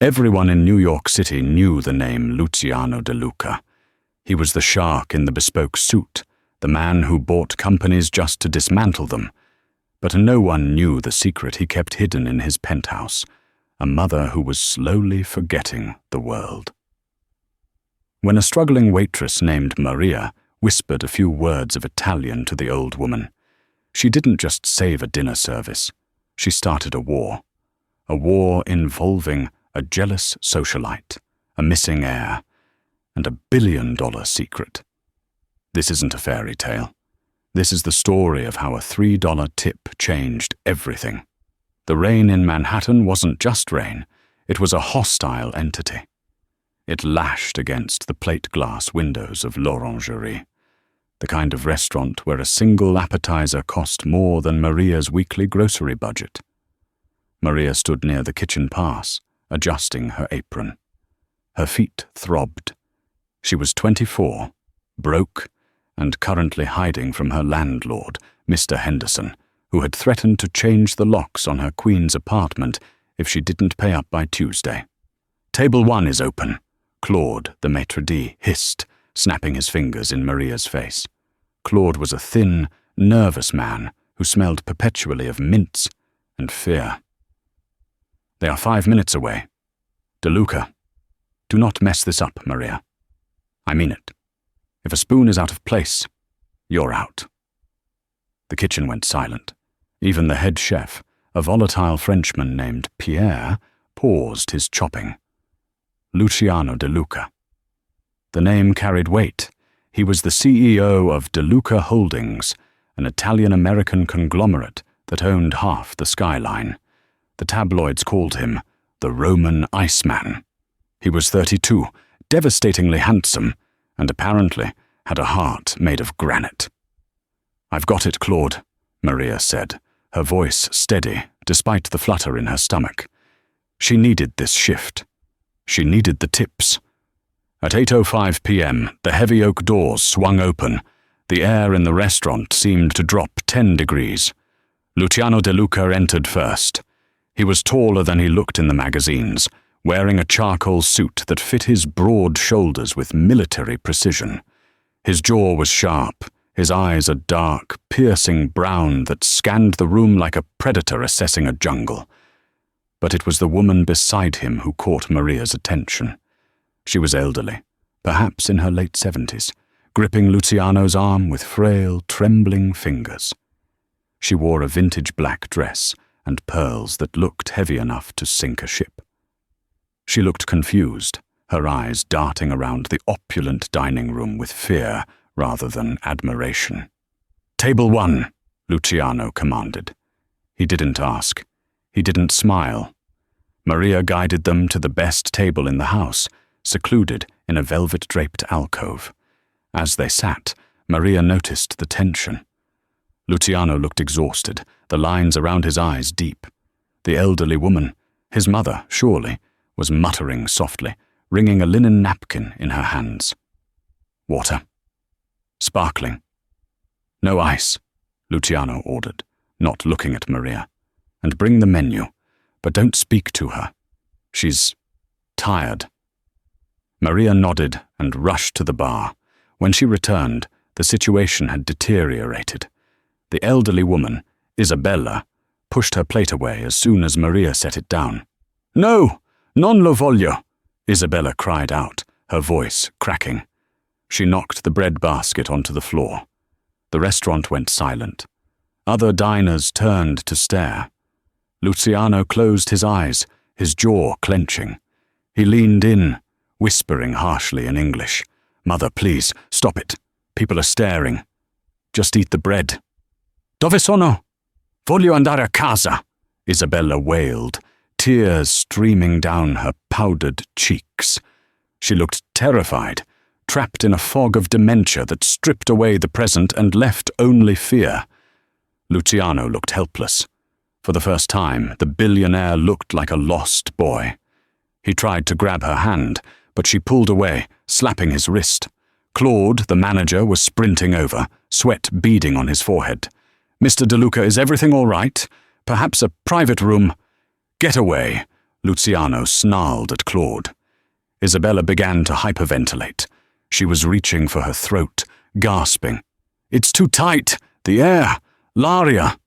Everyone in New York City knew the name Luciano De Luca. He was the shark in the bespoke suit, the man who bought companies just to dismantle them. But no one knew the secret he kept hidden in his penthouse, a mother who was slowly forgetting the world. When a struggling waitress named Maria whispered a few words of Italian to the old woman, she didn't just save a dinner service. She started a war involving a jealous socialite, a missing heir, and $1 billion secret. This isn't a fairy tale. This is the story of how a $3 tip changed everything. The rain in Manhattan wasn't just rain, it was a hostile entity. It lashed against the plate glass windows of l'Orangerie, the kind of restaurant where a single appetizer cost more than Maria's weekly grocery budget. Maria stood near the kitchen pass, adjusting her apron. Her feet throbbed. She was 24, broke, and currently hiding from her landlord, Mr. Henderson, who had threatened to change the locks on her Queen's apartment if she didn't pay up by Tuesday. "Table 1 is open," Claude, the maitre d', hissed, snapping his fingers in Maria's face. Claude was a thin, nervous man who smelled perpetually of mints and fear. "They are 5 minutes away. De Luca, do not mess this up, Maria. I mean it. If a spoon is out of place, you're out." The kitchen went silent. Even the head chef, a volatile Frenchman named Pierre, paused his chopping. Luciano De Luca. The name carried weight. He was the CEO of De Luca Holdings, an Italian-American conglomerate that owned half the skyline. The tabloids called him the Roman Iceman. He was 32, devastatingly handsome, and apparently had a heart made of granite. "I've got it, Claude," Maria said, her voice steady despite the flutter in her stomach. She needed this shift. She needed the tips. At 8:05 p.m., the heavy oak doors swung open. The air in the restaurant seemed to drop 10 degrees. Luciano De Luca entered first. He was taller than he looked in the magazines, wearing a charcoal suit that fit his broad shoulders with military precision. His jaw was sharp, his eyes a dark, piercing brown that scanned the room like a predator assessing a jungle. But it was the woman beside him who caught Maria's attention. She was elderly, perhaps in her late 70s, gripping Luciano's arm with frail, trembling fingers. She wore a vintage black dress and pearls that looked heavy enough to sink a ship. She looked confused, her eyes darting around the opulent dining room with fear rather than admiration. "Table 1, Luciano commanded. He didn't ask. He didn't smile. Maria guided them to the best table in the house, secluded in a velvet-draped alcove. As they sat, Maria noticed the tension. Luciano looked exhausted, the lines around his eyes deep. The elderly woman, his mother, surely, was muttering softly, wringing a linen napkin in her hands. "Water. Sparkling. No ice," Luciano ordered, not looking at Maria. "And bring the menu, but don't speak to her. She's tired." Maria nodded and rushed to the bar. When she returned, the situation had deteriorated. The elderly woman, Isabella, pushed her plate away as soon as Maria set it down. "No, non lo voglio," Isabella cried out, her voice cracking. She knocked the bread basket onto the floor. The restaurant went silent. Other diners turned to stare. Luciano closed his eyes, his jaw clenching. He leaned in, whispering harshly in English. "Mother, please, stop it. People are staring. Just eat the bread." "Dove sono? Voglio andare a casa," Isabella wailed, tears streaming down her powdered cheeks. She looked terrified, trapped in a fog of dementia that stripped away the present and left only fear. Luciano looked helpless. For the first time, the billionaire looked like a lost boy. He tried to grab her hand, but she pulled away, slapping his wrist. Claude, the manager, was sprinting over, sweat beading on his forehead. "Mr. De Luca, is everything all right? Perhaps a private room?" "Get away," Luciano snarled at Claude. Isabella began to hyperventilate. She was reaching for her throat, gasping. "It's too tight! The air! L'aria!"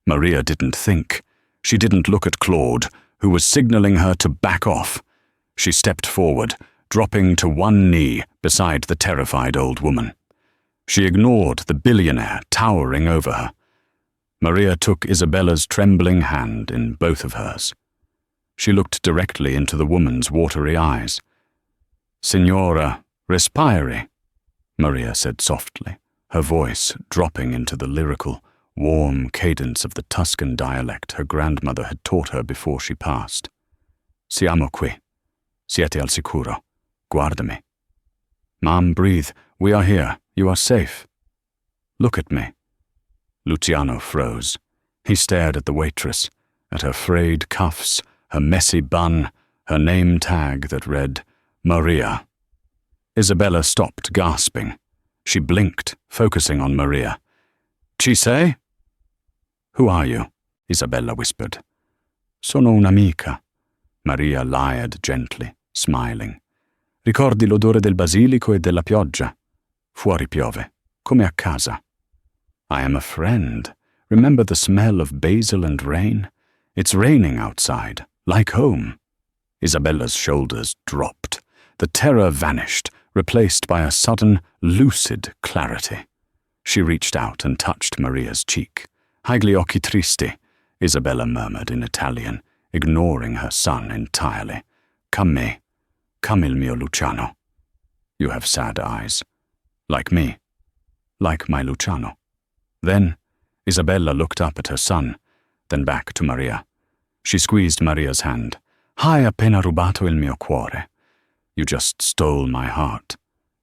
Maria didn't think. She didn't look at Claude, who was signaling her to back off. She stepped forward, dropping to one knee beside the terrified old woman. She ignored the billionaire towering over her. Maria took Isabella's trembling hand in both of hers. She looked directly into the woman's watery eyes. "Signora, respiri," Maria said softly, her voice dropping into the lyrical, warm cadence of the Tuscan dialect her grandmother had taught her before she passed. "Siamo qui. Siete al sicuro. Guardami. Mom, breathe. We are here. You are safe. Look at me." Luciano froze. He stared at the waitress, at her frayed cuffs, her messy bun, her name tag that read, Maria. Isabella stopped gasping. She blinked, focusing on Maria. "Ci sei?" "Who are you?" Isabella whispered. "Sono un'amica," Maria lied gently, smiling. "Ricordi l'odore del basilico e della pioggia? Fuori piove, come a casa." "I am a friend. Remember the smell of basil and rain? It's raining outside, like home." Isabella's shoulders dropped. The terror vanished, replaced by a sudden, lucid clarity. She reached out and touched Maria's cheek. "Hai gli occhi tristi," Isabella murmured in Italian, ignoring her son entirely. "Come me. Come il mio Luciano. You have sad eyes. Like me. Like my Luciano." Then, Isabella looked up at her son, then back to Maria. She squeezed Maria's hand. "Hai appena rubato il mio cuore. You just stole my heart."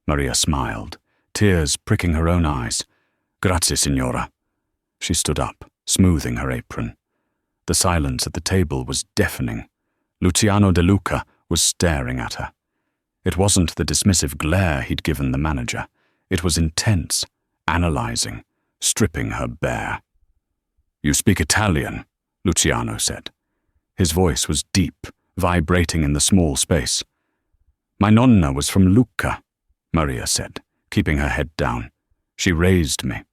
Maria smiled, tears pricking her own eyes. "Grazie, signora." She stood up, smoothing her apron. The silence at the table was deafening. Luciano De Luca was staring at her. It wasn't the dismissive glare he'd given the manager. It was intense, analyzing, stripping her bare. "You speak Italian," Luciano said. His voice was deep, vibrating in the small space. "My nonna was from Lucca," Maria said, keeping her head down. "She raised me."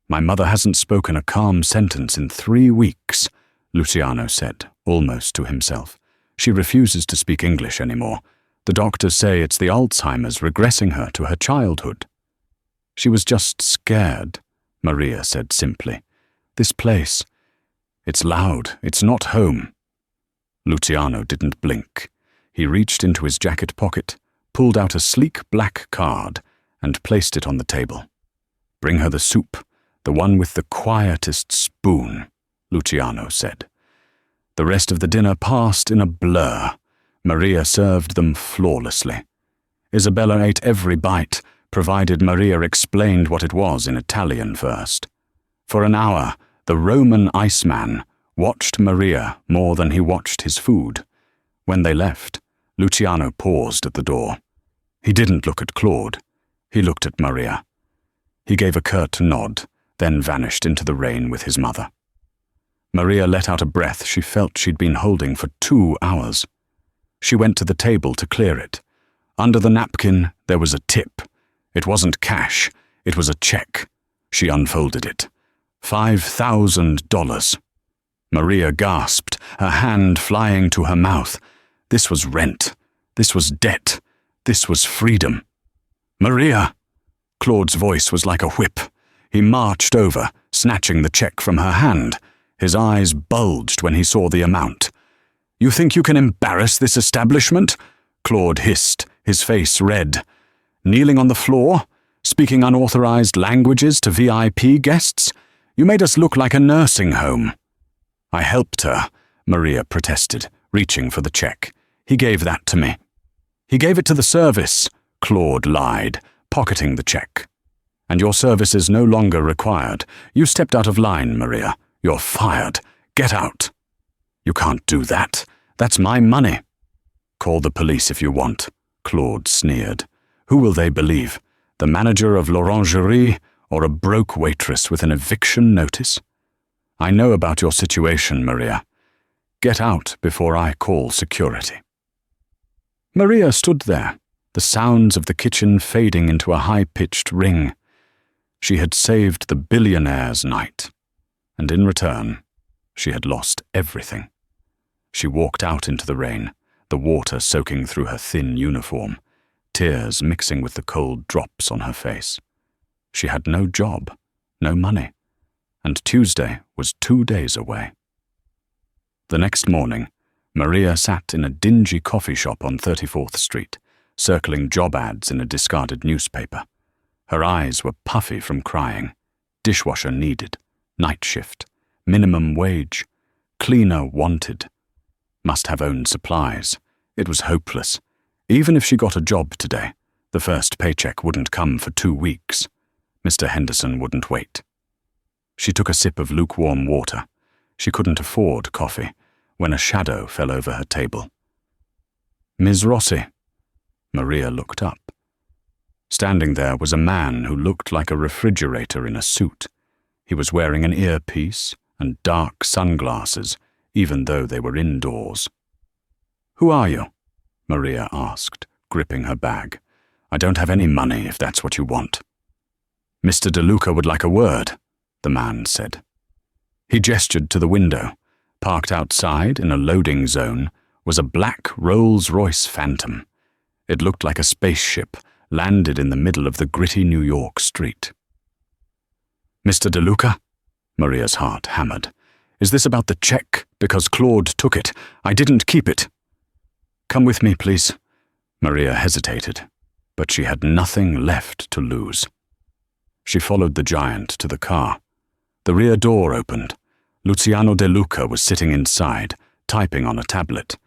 "My mother hasn't spoken a calm sentence in 3 weeks," Luciano said, almost to himself. "She refuses to speak English anymore. The doctors say it's the Alzheimer's regressing her to her childhood." "She was just scared," Maria said simply. "This place, it's loud, it's not home." Luciano didn't blink. He reached into his jacket pocket, pulled out a sleek black card, and placed it on the table. "Bring her the soup, the one with the quietest spoon," Luciano said. The rest of the dinner passed in a blur. Maria served them flawlessly. Isabella ate every bite, provided Maria explained what it was in Italian first. For an hour, the Roman Iceman watched Maria more than he watched his food. When they left, Luciano paused at the door. He didn't look at Claude. He looked at Maria. He gave a curt nod, then vanished into the rain with his mother. Maria let out a breath she felt she'd been holding for 2 hours. She went to the table to clear it. Under the napkin, there was a tip. It wasn't cash, it was a check. She unfolded it. $5,000. Maria gasped, her hand flying to her mouth. This was rent. This was debt. This was freedom. "Maria!" Claude's voice was like a whip. He marched over, snatching the check from her hand. His eyes bulged when he saw the amount. "You think you can embarrass this establishment?" Claude hissed, his face red. "Kneeling on the floor? Speaking unauthorized languages to VIP guests? You made us look like a nursing home." "I helped her," Maria protested, reaching for the check. "He gave that to me." "He gave it to the service," Claude lied, pocketing the check. "And your service is no longer required. You stepped out of line, Maria. You're fired. Get out." "You can't do that. That's my money." "Call the police if you want," Claude sneered. "Who will they believe? The manager of l'Orangerie or a broke waitress with an eviction notice? I know about your situation, Maria. Get out before I call security." Maria stood there, the sounds of the kitchen fading into a high-pitched ring. She had saved the billionaire's night, and in return, she had lost everything. She walked out into the rain, the water soaking through her thin uniform, tears mixing with the cold drops on her face. She had no job, no money, and Tuesday was 2 days away. The next morning, Maria sat in a dingy coffee shop on 34th Street, circling job ads in a discarded newspaper. Her eyes were puffy from crying. Dishwasher needed, night shift, minimum wage, cleaner wanted. Must have own supplies. It was hopeless. Even if she got a job today, the first paycheck wouldn't come for 2 weeks. Mr. Henderson wouldn't wait. She took a sip of lukewarm water. She couldn't afford coffee when a shadow fell over her table. "Ms. Rossi." Maria looked up. Standing there was a man who looked like a refrigerator in a suit. He was wearing an earpiece and dark sunglasses, even though they were indoors. "Who are you?" Maria asked, gripping her bag. "I don't have any money, if that's what you want." "Mr. Duca would like a word," the man said. He gestured to the window. Parked outside in a loading zone was a black Rolls-Royce Phantom. It looked like a spaceship landed in the middle of the gritty New York street. "Mr. Duca?" Maria's heart hammered. "Is this about the check? Because Claude took it. I didn't keep it." "Come with me, please." Maria hesitated, but she had nothing left to lose. She followed the giant to the car. The rear door opened. Luciano De Luca was sitting inside, typing on a tablet.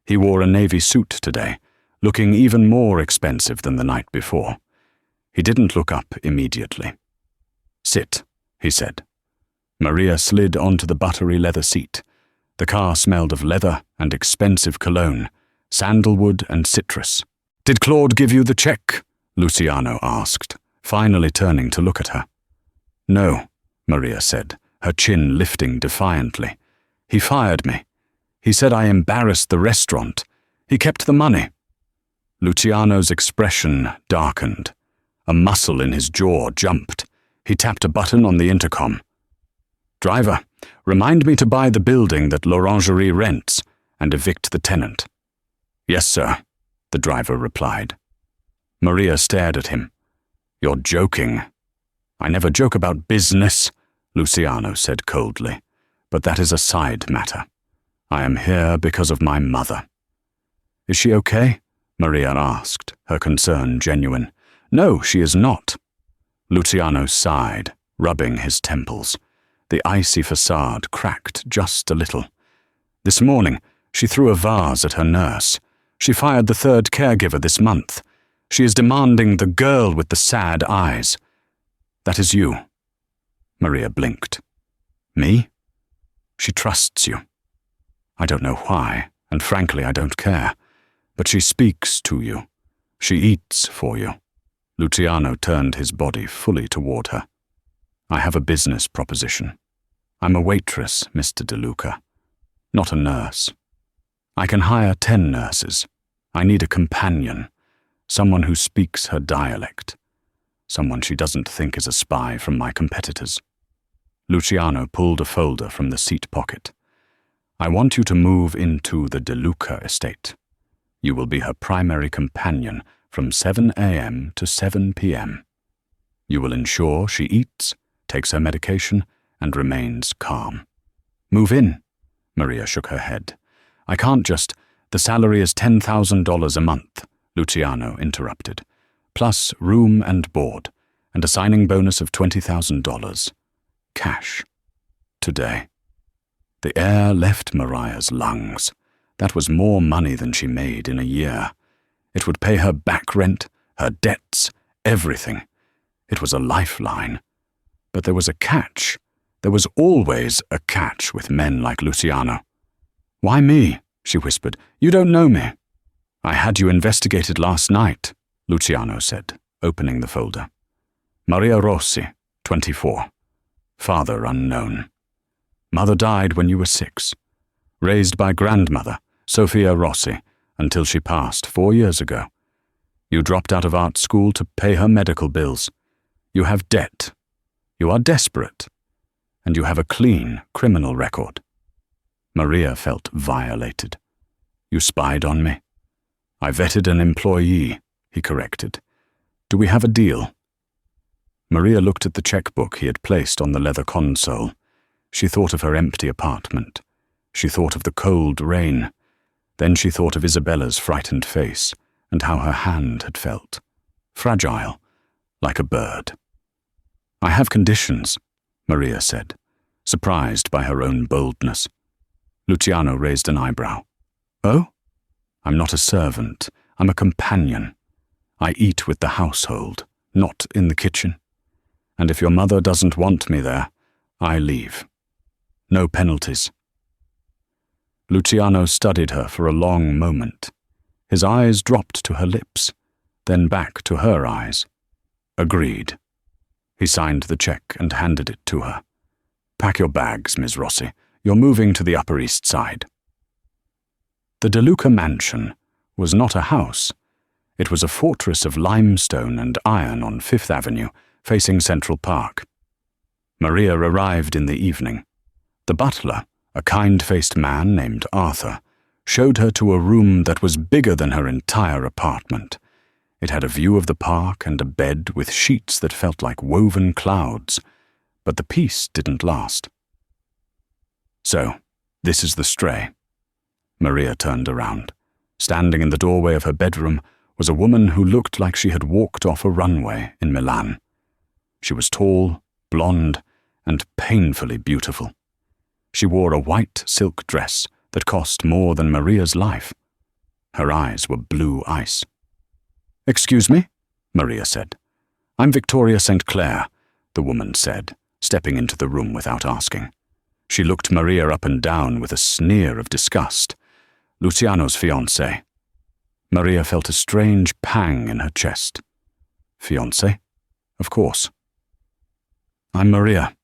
He wore a navy suit today, looking even more expensive than the night before. He didn't look up immediately. "Sit," he said. Maria slid onto the buttery leather seat. The car smelled of leather and expensive cologne, sandalwood and citrus. "Did Claude give you the check?" Luciano asked, finally turning to look at her. "No," Maria said, her chin lifting defiantly. "He fired me. He said I embarrassed the restaurant. He kept the money." Luciano's expression darkened. A muscle in his jaw jumped. He tapped a button on the intercom. "Driver, remind me to buy the building that l'Orangerie rents and evict the tenant." "Yes, sir," the driver replied. Maria stared at him. "You're joking." "I never joke about business," Luciano said coldly, "but that is a side matter. I am here because of my mother." "Is she okay?" Maria asked, her concern genuine. "No, she is not." Luciano sighed, rubbing his temples. The icy facade cracked just a little. "This morning, she threw a vase at her nurse. She fired the 3rd caregiver this month. She is demanding the girl with the sad eyes. That is you." Maria blinked. "Me?" "She trusts you. I don't know why, and frankly I don't care. But she speaks to you. She eats for you." Luciano turned his body fully toward her. "I have a business proposition. I'm a waitress, Mr. De Luca, not a nurse. I can hire 10 nurses. I need a companion, someone who speaks her dialect, someone she doesn't think is a spy from my competitors." Luciano pulled a folder from the seat pocket. "I want you to move into the De Luca estate. You will be her primary companion from 7 a.m. to 7 p.m. You will ensure she eats, takes her medication, and remains calm." "Move in." Maria shook her head. "I can't just— The salary is $10,000 a month," Luciano interrupted, "plus room and board, and a signing bonus of $20,000. Cash. Today." The air left Maria's lungs. That was more money than she made in a year. It would pay her back rent, her debts, everything. It was a lifeline. But there was a catch. There was always a catch with men like Luciano. "Why me?" she whispered. "You don't know me." "I had you investigated last night," Luciano said, opening the folder. "Maria Rossi, 24. Father unknown. Mother died when you were 6. raised by grandmother, Sophia Rossi, until she passed 4 years ago. You dropped out of art school to pay her medical bills. You have debt. You are desperate. And you have a clean criminal record. Maria felt violated. You spied on me. I vetted an employee, he corrected. Do we have a deal? Maria looked at the checkbook he had placed on the leather console. She thought of her empty apartment. She thought of the cold rain. Then she thought of Isabella's frightened face and how her hand had felt. Fragile, like a bird. I have conditions, Maria said, surprised by her own boldness. Luciano raised an eyebrow. Oh? I'm not a servant. I'm a companion. I eat with the household, not in the kitchen. And if your mother doesn't want me there, I leave. No penalties. Luciano studied her for a long moment. His eyes dropped to her lips, then back to her eyes. Agreed. He signed the check and handed it to her. Pack your bags, Ms. Rossi. You're moving to the Upper East Side. The Duca mansion was not a house. It was a fortress of limestone and iron on Fifth Avenue, facing Central Park. Maria arrived in the evening. The butler, a kind-faced man named Arthur, showed her to a room that was bigger than her entire apartment. It had a view of the park and a bed with sheets that felt like woven clouds, but the peace didn't last. So, this is the stray. Maria turned around. Standing in the doorway of her bedroom was a woman who looked like she had walked off a runway in Milan. She was tall, blonde, and painfully beautiful. She wore a white silk dress that cost more than Maria's life. Her eyes were blue ice. "Excuse me?" Maria said. "I'm Victoria St. Clair," the woman said, stepping into the room without asking. She looked Maria up and down with a sneer of disgust. Luciano's fiancé. Maria felt a strange pang in her chest. Fiancé? Of course. "I'm Maria.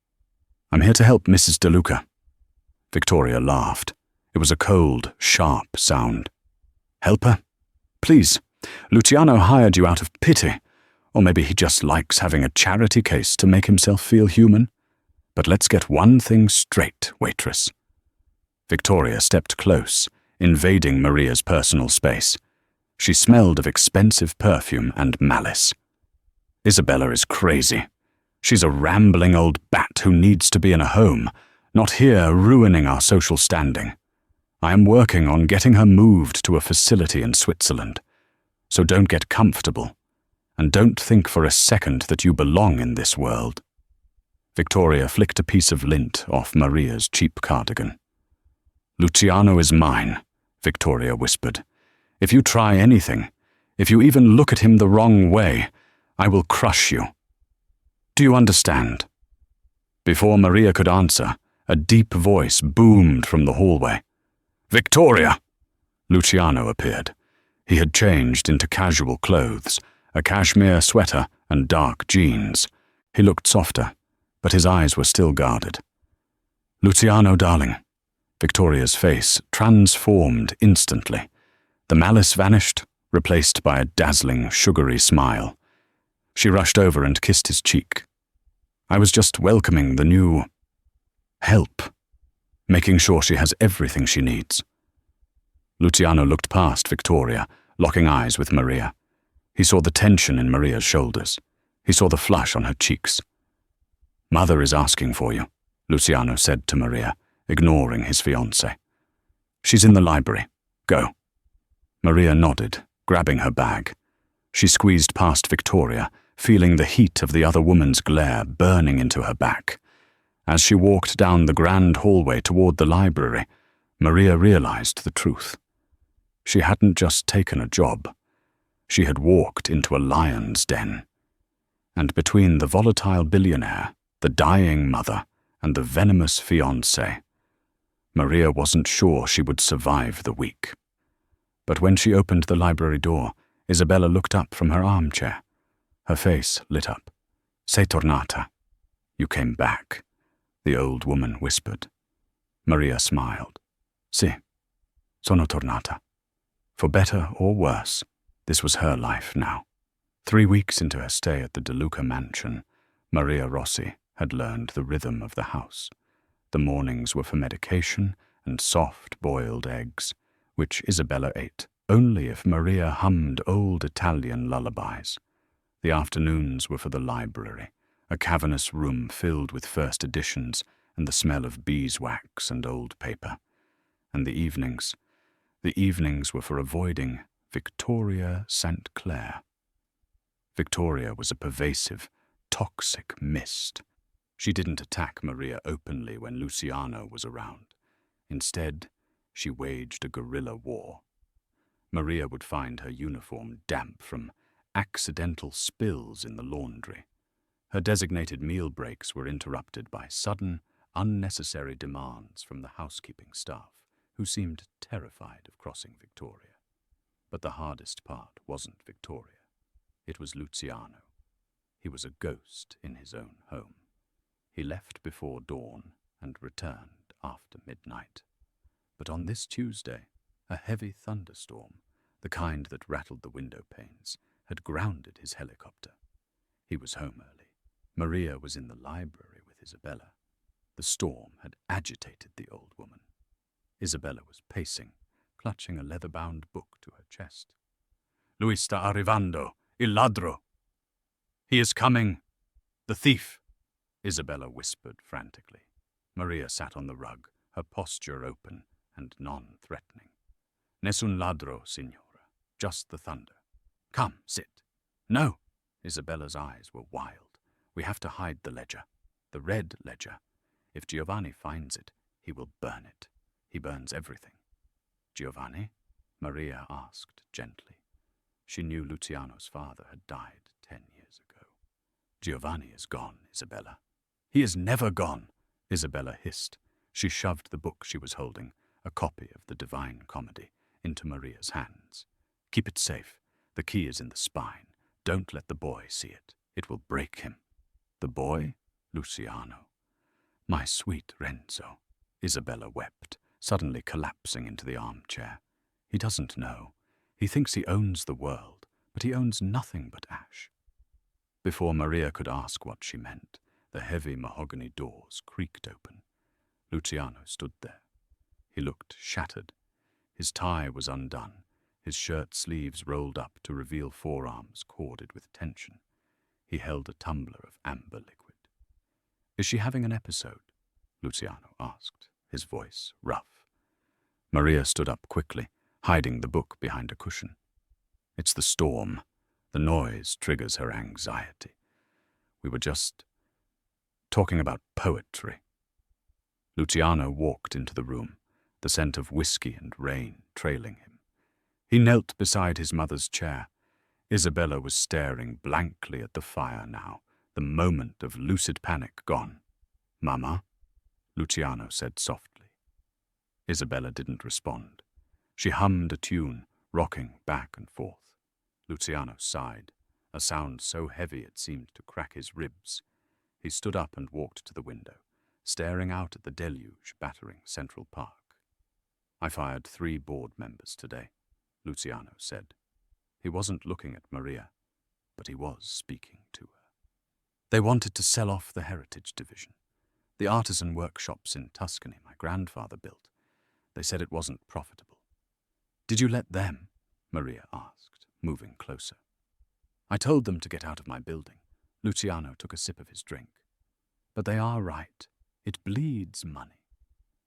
I'm here to help Mrs. Duca." Victoria laughed. It was a cold, sharp sound. "Help her? Please. Luciano hired you out of pity. Or maybe he just likes having a charity case to make himself feel human. But let's get one thing straight, waitress." Victoria stepped close, invading Maria's personal space. She smelled of expensive perfume and malice. "Isabella is crazy. She's a rambling old bat who needs to be in a home, not here ruining our social standing. I am working on getting her moved to a facility in Switzerland. So don't get comfortable, and don't think for a second that you belong in this world." Victoria flicked a piece of lint off Maria's cheap cardigan. "Luciano is mine," Victoria whispered. "If you try anything, if you even look at him the wrong way, I will crush you. Do you understand?" Before Maria could answer, a deep voice boomed from the hallway. "Victoria!" Luciano appeared. He had changed into casual clothes, a cashmere sweater and dark jeans. He looked softer, but his eyes were still guarded. "Luciano, darling." Victoria's face transformed instantly. The malice vanished, replaced by a dazzling, sugary smile. She rushed over and kissed his cheek. "I was just welcoming the new help, making sure she has everything she needs." Luciano looked past Victoria, locking eyes with Maria. He saw the tension in Maria's shoulders. He saw the flush on her cheeks. "Mother is asking for you," Luciano said to Maria, ignoring his fiancé. "She's in the library. Go." Maria nodded, grabbing her bag. She squeezed past Victoria, feeling the heat of the other woman's glare burning into her back. As she walked down the grand hallway toward the library, Maria realized the truth. She hadn't just taken a job. She had walked into a lion's den. And between the volatile billionaire, the dying mother, and the venomous fiancé, Maria wasn't sure she would survive the week. But when she opened the library door, Isabella looked up from her armchair. Her face lit up. "Sei tornata." "You came back," the old woman whispered. Maria smiled. Sì, sono tornata. For better or worse, this was her life now. 3 weeks into her stay at the Duca mansion, Maria Rossi had learned the rhythm of the house. The mornings were for medication and soft boiled eggs, which Isabella ate only if Maria hummed old Italian lullabies. The afternoons were for the library, a cavernous room filled with first editions and the smell of beeswax and old paper. And the evenings were for avoiding Victoria St. Clair. Victoria was a pervasive, toxic mist. She didn't attack Maria openly when Luciano was around. Instead, she waged a guerrilla war. Maria would find her uniform damp from accidental spills in the laundry. Her designated meal breaks were interrupted by sudden, unnecessary demands from the housekeeping staff, who seemed terrified of crossing Victoria. But the hardest part wasn't Victoria. It was Luciano. He was a ghost in his own home. He left before dawn and returned after midnight. But on this Tuesday, a heavy thunderstorm, the kind that rattled the window panes, had grounded his helicopter. He was home early. Maria was in the library with Isabella. The storm had agitated the old woman. Isabella was pacing, clutching a leather-bound book to her chest. "Lui sta arrivando, il ladro! He is coming! The thief!" Isabella whispered frantically. Maria sat on the rug, her posture open and non-threatening. "Nessun ladro, signora. Just the thunder. Come, sit." "No!" Isabella's eyes were wild. "We have to hide the ledger. The red ledger. If Giovanni finds it, he will burn it. He burns everything." "Giovanni?" Maria asked gently. She knew Luciano's father had died 10 years ago. "Giovanni is gone, Isabella." "He is never gone," Isabella hissed. She shoved the book she was holding, a copy of the Divine Comedy, into Maria's hands. "Keep it safe. The key is in the spine. Don't let the boy see it. It will break him." "The boy?" "Luciano." "My sweet Renzo." Isabella wept, suddenly collapsing into the armchair. "He doesn't know. He thinks he owns the world, but he owns nothing but ash." Before Maria could ask what she meant, the heavy mahogany doors creaked open. Luciano stood there. He looked shattered. His tie was undone, his shirt sleeves rolled up to reveal forearms corded with tension. He held a tumbler of amber liquid. "Is she having an episode?" Luciano asked, his voice rough. Maria stood up quickly, hiding the book behind a cushion. "It's the storm. The noise triggers her anxiety. We were just talking about poetry." Luciano walked into the room, the scent of whiskey and rain trailing him. He knelt beside his mother's chair. Isabella was staring blankly at the fire now, the moment of lucid panic gone. "Mama?" Luciano said softly. Isabella didn't respond. She hummed a tune, rocking back and forth. Luciano sighed, a sound so heavy it seemed to crack his ribs. He stood up and walked to the window, staring out at the deluge battering Central Park. "I fired 3 board members today," Luciano said. He wasn't looking at Maria, but he was speaking to her. "They wanted to sell off the Heritage Division. The artisan workshops in Tuscany my grandfather built. They said it wasn't profitable." "Did you let them?" Maria asked, moving closer. "I told them to get out of my building." Luciano took a sip of his drink. "But they are right. It bleeds money.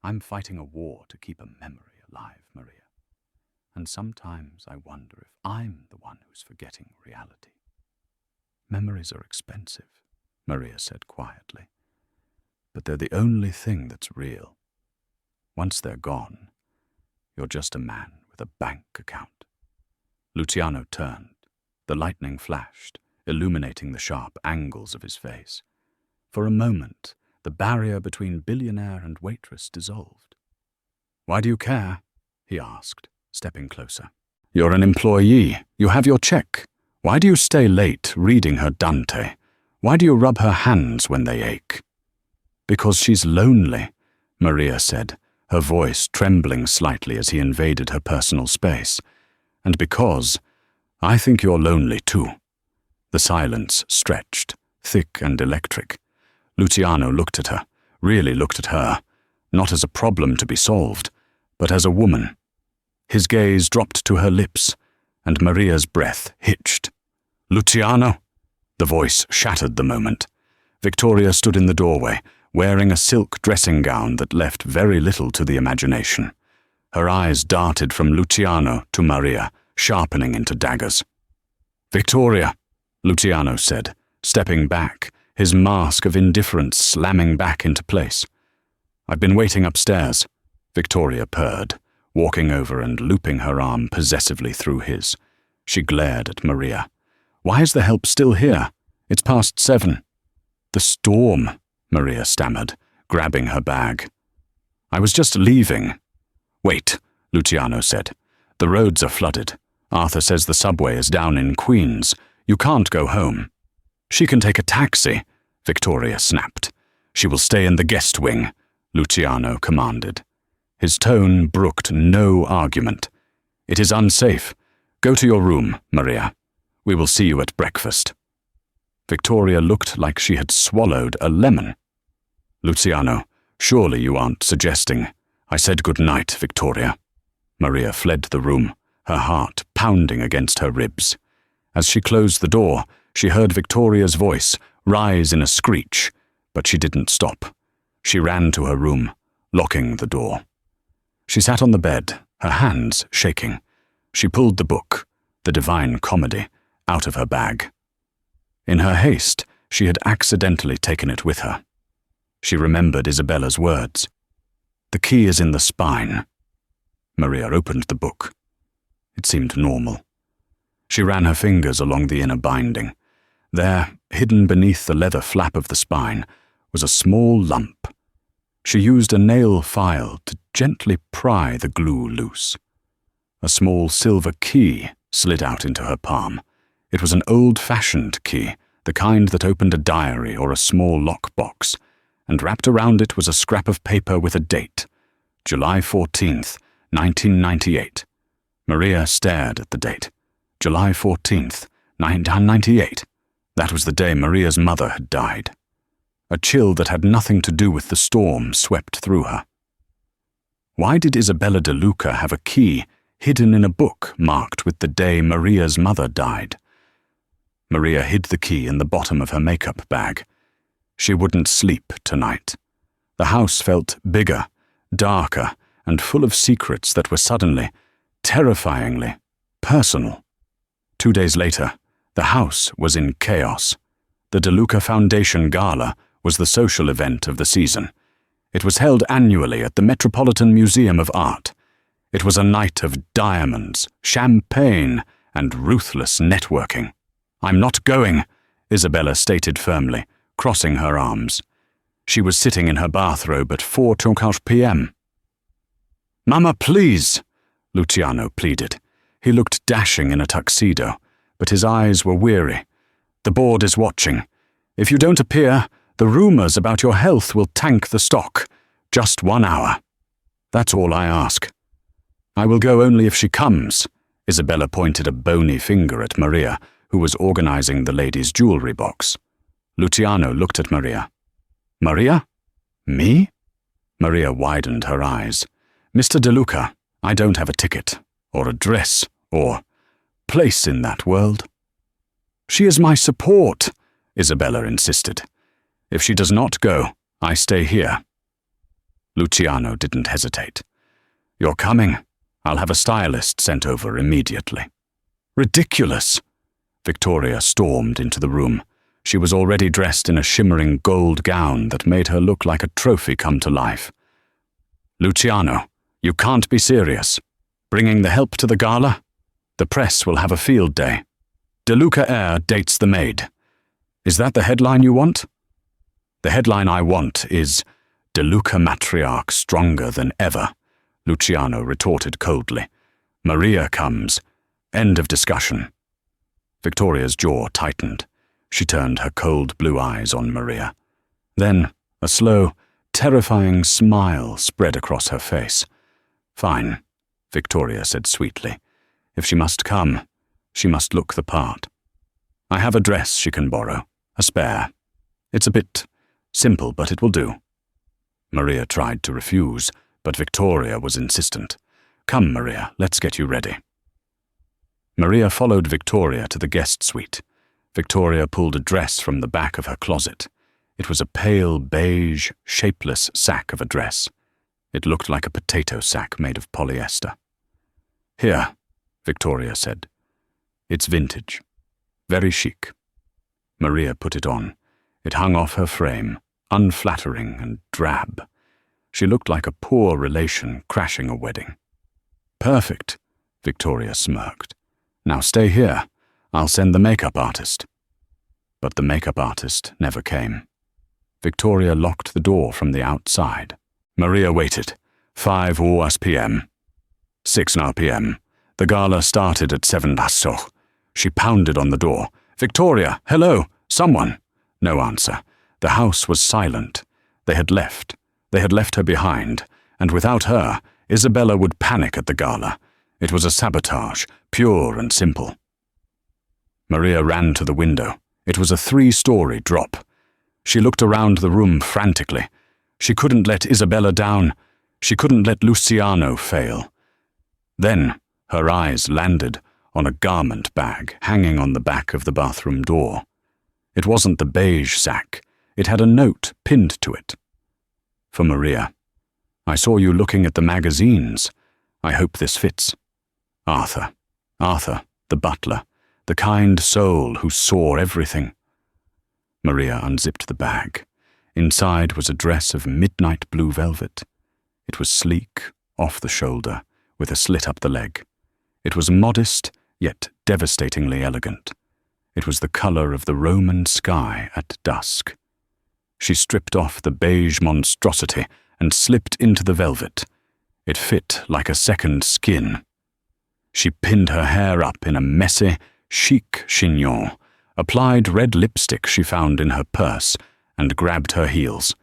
I'm fighting a war to keep a memory alive, Maria. And sometimes I wonder if I'm the one who's forgetting reality." "Memories are expensive," Maria said quietly. "But they're the only thing that's real. Once they're gone, you're just a man with a bank account." Luciano turned. The lightning flashed, illuminating the sharp angles of his face. For a moment, the barrier between Billionaire and Waitress dissolved. "Why do you care?" he asked, stepping closer. "You're an employee. You have your check. Why do you stay late reading her Dante? Why do you rub her hands when they ache?" "Because she's lonely," Maria said, her voice trembling slightly as he invaded her personal space. "And because I think you're lonely too." The silence stretched, thick and electric. Luciano looked at her, really looked at her, not as a problem to be solved, but as a woman. His gaze dropped to her lips, and Maria's breath hitched. "Luciano!" The voice shattered the moment. Victoria stood in the doorway, wearing a silk dressing gown that left very little to the imagination. Her eyes darted from Luciano to Maria, sharpening into daggers. "Victoria," Luciano said, stepping back, his mask of indifference slamming back into place. "I've been waiting upstairs," Victoria purred, walking over and looping her arm possessively through his. She glared at Maria. "Why is the help still here? It's past 7. "The storm," Maria stammered, grabbing her bag. "I was just leaving." "Wait," Luciano said. "The roads are flooded. Arthur says the subway is down in Queens. You can't go home." "She can take a taxi," Victoria snapped. "She will stay in the guest wing," Luciano commanded. His tone brooked no argument. "It is unsafe. Go to your room, Maria. We will see you at breakfast." Victoria looked like she had swallowed a lemon. "Luciano, surely you aren't suggesting—" "I said good night, Victoria." Maria fled the room, her heart pounding against her ribs. As she closed the door, she heard Victoria's voice rise in a screech, but she didn't stop. She ran to her room, locking the door. She sat on the bed, her hands shaking. She pulled the book, The Divine Comedy, out of her bag. In her haste, she had accidentally taken it with her. She remembered Isabella's words. "The key is in the spine." Maria opened the book. It seemed normal. She ran her fingers along the inner binding. There, hidden beneath the leather flap of the spine, was a small lump. She used a nail file to gently pry the glue loose. A small silver key slid out into her palm. It was an old-fashioned key, the kind that opened a diary or a small lockbox, and wrapped around it was a scrap of paper with a date, July 14th, 1998. Maria stared at the date. July 14th, 1998. That was the day Maria's mother had died. A chill that had nothing to do with the storm swept through her. Why did Isabella de Luca have a key hidden in a book marked with the day Maria's mother died? Maria hid the key in the bottom of her makeup bag. She wouldn't sleep tonight. The house felt bigger, darker, and full of secrets that were suddenly, terrifyingly, personal. 2 days later, the house was in chaos. The De Luca Foundation Gala was the social event of the season. It was held annually at the Metropolitan Museum of Art. It was a night of diamonds, champagne, and ruthless networking. "I'm not going," Isabella stated firmly, crossing her arms. She was sitting in her bathrobe at 4:00 p.m. "Mama, please," Luciano pleaded. He looked dashing in a tuxedo, but his eyes were weary. "The board is watching. If you don't appear, the rumors about your health will tank the stock. Just 1 hour. That's all I ask." "I will go only if she comes." Isabella pointed a bony finger at Maria, who was organizing the lady's jewelry box. Luciano looked at Maria. "Maria? Me?" Maria widened her eyes. "Mr. De Luca, I don't have a ticket, or address, or place in that world." "She is my support," Isabella insisted. "If she does not go, I stay here." Luciano didn't hesitate. "You're coming. I'll have a stylist sent over immediately." "Ridiculous!" Victoria stormed into the room. She was already dressed in a shimmering gold gown that made her look like a trophy come to life. "Luciano, you can't be serious. Bringing the help to the gala? The press will have a field day. De Luca heir dates the maid. Is that the headline you want?" "The headline I want is De Luca matriarch stronger than ever," Luciano retorted coldly. "Maria comes. End of discussion." Victoria's jaw tightened. She turned her cold blue eyes on Maria. Then, a slow, terrifying smile spread across her face. "Fine," Victoria said sweetly. "If she must come, she must look the part. I have a dress she can borrow, a spare. It's a bit simple, but it will do." Maria tried to refuse, but Victoria was insistent. "Come, Maria, let's get you ready." Maria followed Victoria to the guest suite. Victoria pulled a dress from the back of her closet. It was a pale beige, shapeless sack of a dress. It looked like a potato sack made of polyester. "Here," Victoria said. "It's vintage. Very chic." Maria put it on. It hung off her frame, unflattering and drab. She looked like a poor relation crashing a wedding. "Perfect," Victoria smirked. "Now stay here. I'll send the makeup artist." But the makeup artist never came. Victoria locked the door from the outside. Maria waited. 5 p.m. 6 p.m. The gala started at 7 asso. She pounded on the door. "Victoria, hello, someone." No answer. The house was silent. They had left. They had left her behind, and without her, Isabella would panic at the gala. It was a sabotage, pure and simple. Maria ran to the window. It was a 3-story drop. She looked around the room frantically. She couldn't let Isabella down. She couldn't let Luciano fail. Then her eyes landed on a garment bag hanging on the back of the bathroom door. It wasn't the beige sack. It had a note pinned to it. "For Maria. I saw you looking at the magazines. I hope this fits. Arthur. Arthur, the butler, the kind soul who saw everything." Maria unzipped the bag. Inside was a dress of midnight blue velvet. It was sleek, off the shoulder, with a slit up the leg. It was modest, yet devastatingly elegant. It was the color of the Roman sky at dusk. She stripped off the beige monstrosity and slipped into the velvet. It fit like a second skin. She pinned her hair up in a messy, chic chignon, applied red lipstick she found in her purse, and grabbed her heels.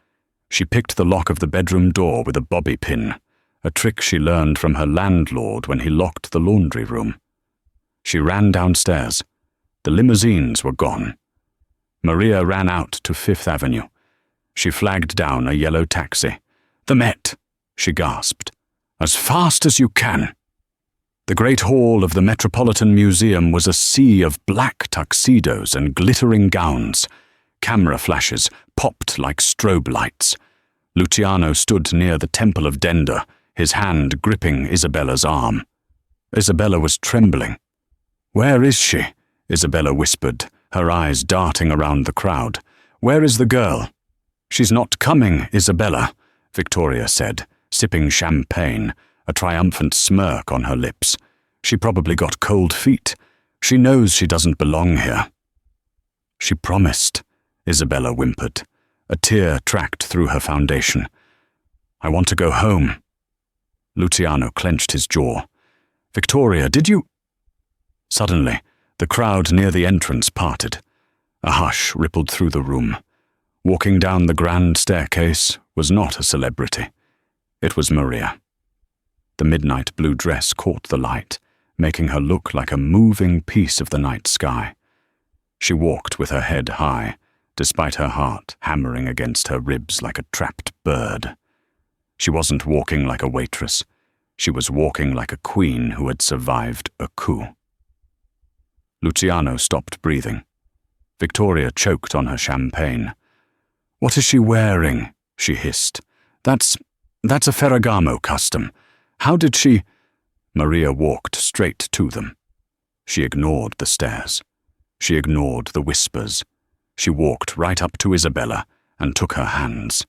She picked the lock of the bedroom door with a bobby pin, a trick she learned from her landlord when he locked the laundry room. She ran downstairs. The limousines were gone. Maria ran out to Fifth Avenue. She flagged down a yellow taxi. "The Met," she gasped. "As fast as you can." The great hall of the Metropolitan Museum was a sea of black tuxedos and glittering gowns. Camera flashes popped like strobe lights. Luciano stood near the Temple of Dender, his hand gripping Isabella's arm. Isabella was trembling. "Where is she?" Isabella whispered, her eyes darting around the crowd. "Where is the girl?" "She's not coming, Isabella," Victoria said, sipping champagne, a triumphant smirk on her lips. "She probably got cold feet. She knows she doesn't belong here." "She promised," Isabella whimpered. A tear tracked through her foundation. "I want to go home." Luciano clenched his jaw. "Victoria, did you—" Suddenly, the crowd near the entrance parted. A hush rippled through the room. Walking down the grand staircase was not a celebrity. It was Maria. The midnight blue dress caught the light, making her look like a moving piece of the night sky. She walked with her head high, despite her heart hammering against her ribs like a trapped bird. She wasn't walking like a waitress. She was walking like a queen who had survived a coup. Luciano stopped breathing. Victoria choked on her champagne. "What is she wearing?" she hissed. That's a Ferragamo custom. How did she—" Maria walked straight to them. She ignored the stares. She ignored the whispers. She walked right up to Isabella and took her hands.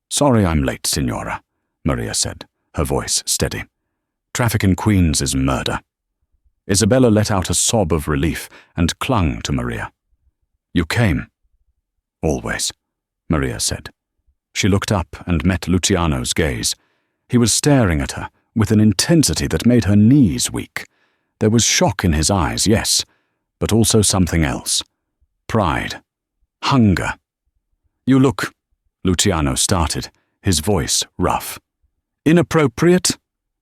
"Sorry I'm late, Signora," Maria said, her voice steady. "Traffic in Queens is murder." Isabella let out a sob of relief and clung to Maria. "You came." "Always," Maria said. She looked up and met Luciano's gaze. He was staring at her with an intensity that made her knees weak. There was shock in his eyes, yes, but also something else. Pride. Hunger. "You look Luciano started, his voice rough. Inappropriate?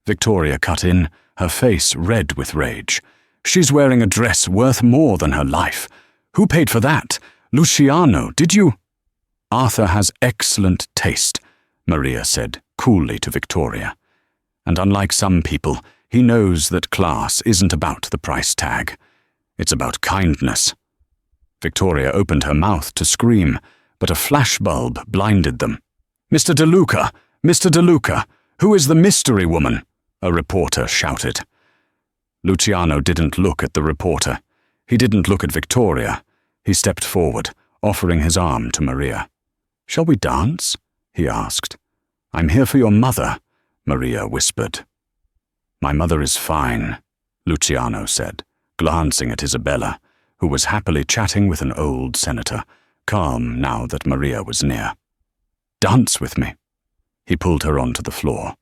Victoria cut in, her face red with rage. She's wearing a dress worth more than her life. Who paid for that? Luciano, did you? Arthur has excellent taste, Maria said coolly to Victoria. And unlike some people, he knows that class isn't about the price tag. It's about kindness. Victoria opened her mouth to scream, but a flashbulb blinded them. Mr. DeLuca! Mr. DeLuca! Who is the mystery woman? A reporter shouted. Luciano didn't look at the reporter. He didn't look at Victoria. He stepped forward, offering his arm to Maria. Shall we dance? He asked. I'm here for your mother, Maria whispered. My mother is fine, Luciano said, glancing at Isabella, who was happily chatting with an old senator, calm now that Maria was near. Dance with me. He pulled her onto the floor.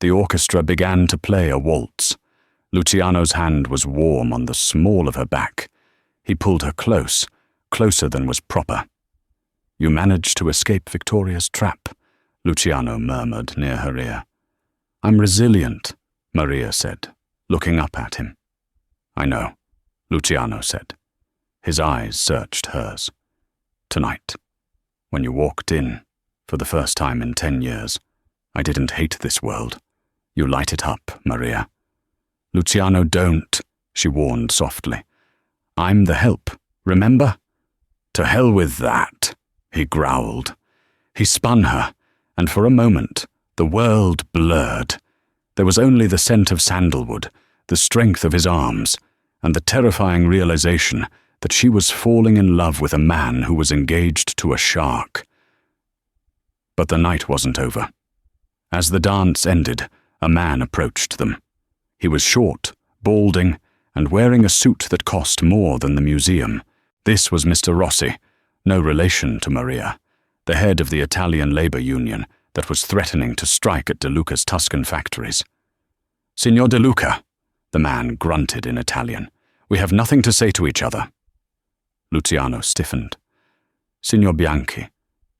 The orchestra began to play a waltz. Luciano's hand was warm on the small of her back. He pulled her close, closer than was proper. You managed to escape Victoria's trap, Luciano murmured near her ear. I'm resilient, Maria said, looking up at him. I know, Luciano said. His eyes searched hers. Tonight, when you walked in, for the first time in 10 years, I didn't hate this world. You light it up, Maria. Luciano, don't, she warned softly. I'm the help, remember? To hell with that, he growled. He spun her, and for a moment, the world blurred. There was only the scent of sandalwood, the strength of his arms, and the terrifying realization that she was falling in love with a man who was engaged to a shark. But the night wasn't over. As the dance ended, a man approached them. He was short, balding, and wearing a suit that cost more than the museum. This was Mr. Rossi, no relation to Maria, the head of the Italian labor union that was threatening to strike at De Luca's Tuscan factories. Signor De Luca, the man grunted in Italian, we have nothing to say to each other. Luciano stiffened. Signor Bianchi,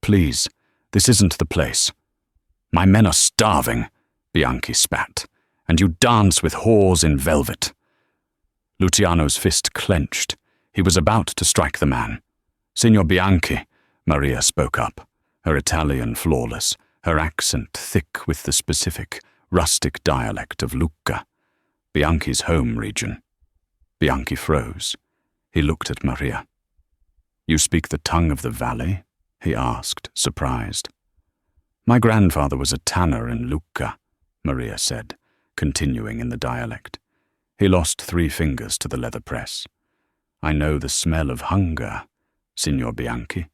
please, this isn't the place. My men are starving, Bianchi spat, and you dance with whores in velvet. Luciano's fist clenched. He was about to strike the man. Signor Bianchi, Maria spoke up, her Italian flawless, her accent thick with the specific, rustic dialect of Lucca, Bianchi's home region. Bianchi froze. He looked at Maria. You speak the tongue of the valley? He asked, surprised. My grandfather was a tanner in Lucca, Maria said, continuing in the dialect. He lost 3 fingers to the leather press. I know the smell of hunger, Signor Bianchi.